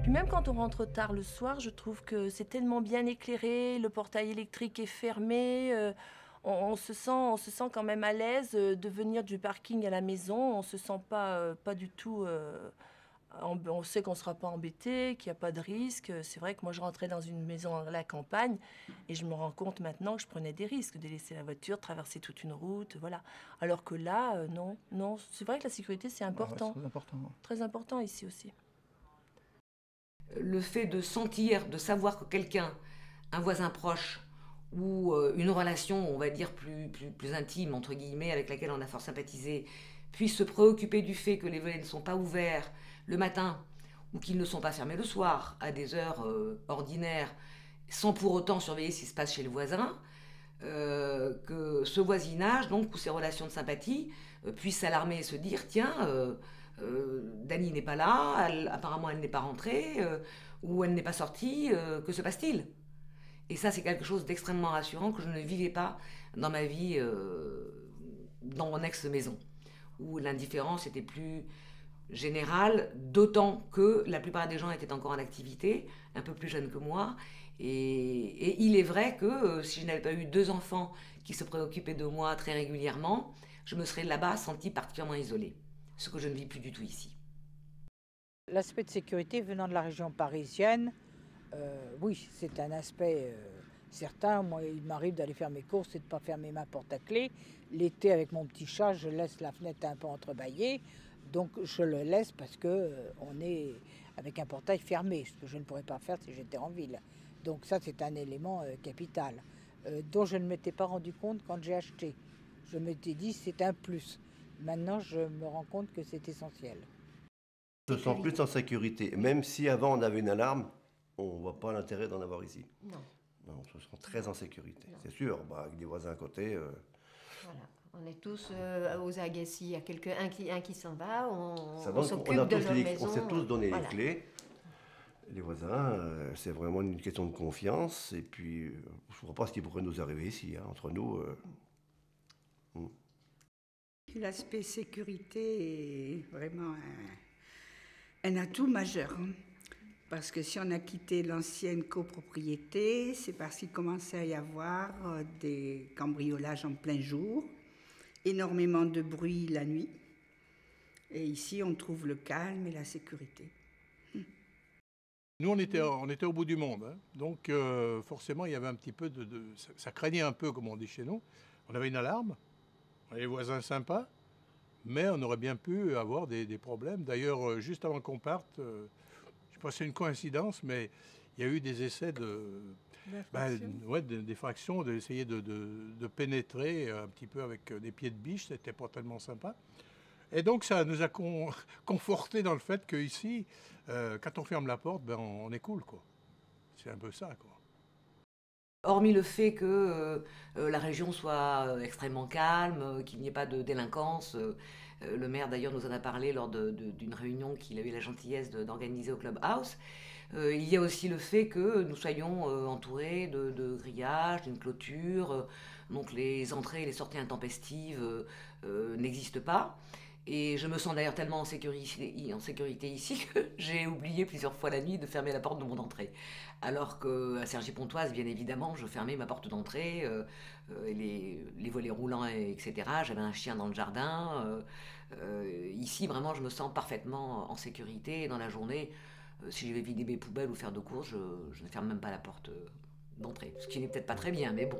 Puis même quand on rentre tard le soir, je trouve que c'est tellement bien éclairé, le portail électrique est fermé, on se sent quand même à l'aise de venir du parking à la maison, on se sent pas du tout... on sait qu'on ne sera pas embêté, qu'il n'y a pas de risque. C'est vrai que moi, je rentrais dans une maison à la campagne et je me rends compte maintenant que je prenais des risques de laisser la voiture, traverser toute une route, voilà. Alors que là, non, non. C'est vrai que la sécurité, c'est Ah ouais, c'est important. très important. Très important ici aussi. Le fait de sentir, de savoir que quelqu'un, un voisin proche, ou une relation, on va dire, plus intime, entre guillemets, avec laquelle on a fort sympathisé, puisse se préoccuper du fait que les volets ne sont pas ouverts le matin, ou qu'ils ne sont pas fermés le soir, à des heures ordinaires, sans pour autant surveiller ce qui se passe chez le voisin, que ce voisinage, donc, ou ces relations de sympathie, puissent s'alarmer et se dire, tiens, Dany n'est pas là, apparemment elle n'est pas rentrée, ou elle n'est pas sortie, que se passe-t-il? Et ça, c'est quelque chose d'extrêmement rassurant que je ne vivais pas dans ma vie, dans mon ex-maison, où l'indifférence était plus générale, d'autant que la plupart des gens étaient encore en activité, un peu plus jeunes que moi. Et il est vrai que si je n'avais pas eu deux enfants qui se préoccupaient de moi très régulièrement, je me serais là-bas sentie particulièrement isolée, ce que je ne vis plus du tout ici. L'aspect de sécurité venant de la région parisienne, oui, c'est un aspect certain. Moi, il m'arrive d'aller faire mes courses et de ne pas fermer ma porte à clé. L'été, avec mon petit chat, je laisse la fenêtre un peu entrebâillée. Donc, je le laisse parce que on est avec un portail fermé, ce que je ne pourrais pas faire si j'étais en ville. Donc ça, c'est un élément capital dont je ne m'étais pas rendu compte quand j'ai acheté. Je m'étais dit, c'est un plus. Maintenant, je me rends compte que c'est essentiel. On se sent plus en sécurité. Même si avant on avait une alarme, on ne voit pas l'intérêt d'en avoir ici. Non. Non, on se sent très en sécurité. Non. C'est sûr, avec des voisins à côté. Voilà. On est tous aux aguets. S'il y a un qui s'en va, on Ça donne qu'on s'occupe a de tous leur maison. on s'est tous donné Voilà. les clés. Les voisins, c'est vraiment une question de confiance. Et puis, je ne vois pas ce qui pourrait nous arriver ici. Hein. Entre nous, L'aspect sécurité est vraiment un atout majeur. Hein. Parce que si on a quitté l'ancienne copropriété, c'est parce qu'il commençait à y avoir des cambriolages en plein jour, énormément de bruit la nuit. Et ici, on trouve le calme et la sécurité. Nous, on était au bout du monde. Hein. Donc, forcément, il y avait un petit peu ça craignait un peu, comme on dit chez nous. On avait une alarme, on avait des voisins sympas, mais on aurait bien pu avoir des problèmes. D'ailleurs, juste avant qu'on parte, je ne sais pas si c'est une coïncidence, mais il y a eu des essais d'effraction, d'essayer de pénétrer un petit peu avec des pieds de biche. C'était pas tellement sympa. Et donc, ça nous a conforté dans le fait qu'ici, quand on ferme la porte, on est cool, quoi. C'est un peu ça, quoi. Hormis le fait que la région soit extrêmement calme, qu'il n'y ait pas de délinquance, le maire d'ailleurs nous en a parlé lors d'une réunion qu'il a eu la gentillesse d'organiser au Clubhouse, il y a aussi le fait que nous soyons entourés de grillages, d'une clôture, donc les entrées et les sorties intempestives n'existent pas. Et je me sens d'ailleurs tellement en sécurité ici que j'ai oublié plusieurs fois la nuit de fermer la porte de mon entrée. Alors qu'à Cergy-Pontoise, bien évidemment, je fermais ma porte d'entrée, les volets roulants, etc. J'avais un chien dans le jardin. Ici, vraiment, je me sens parfaitement en sécurité. Et dans la journée, si je vais vider mes poubelles ou faire de courses, je ne ferme même pas la porte d'entrée. Ce qui n'est peut-être pas très bien, mais bon.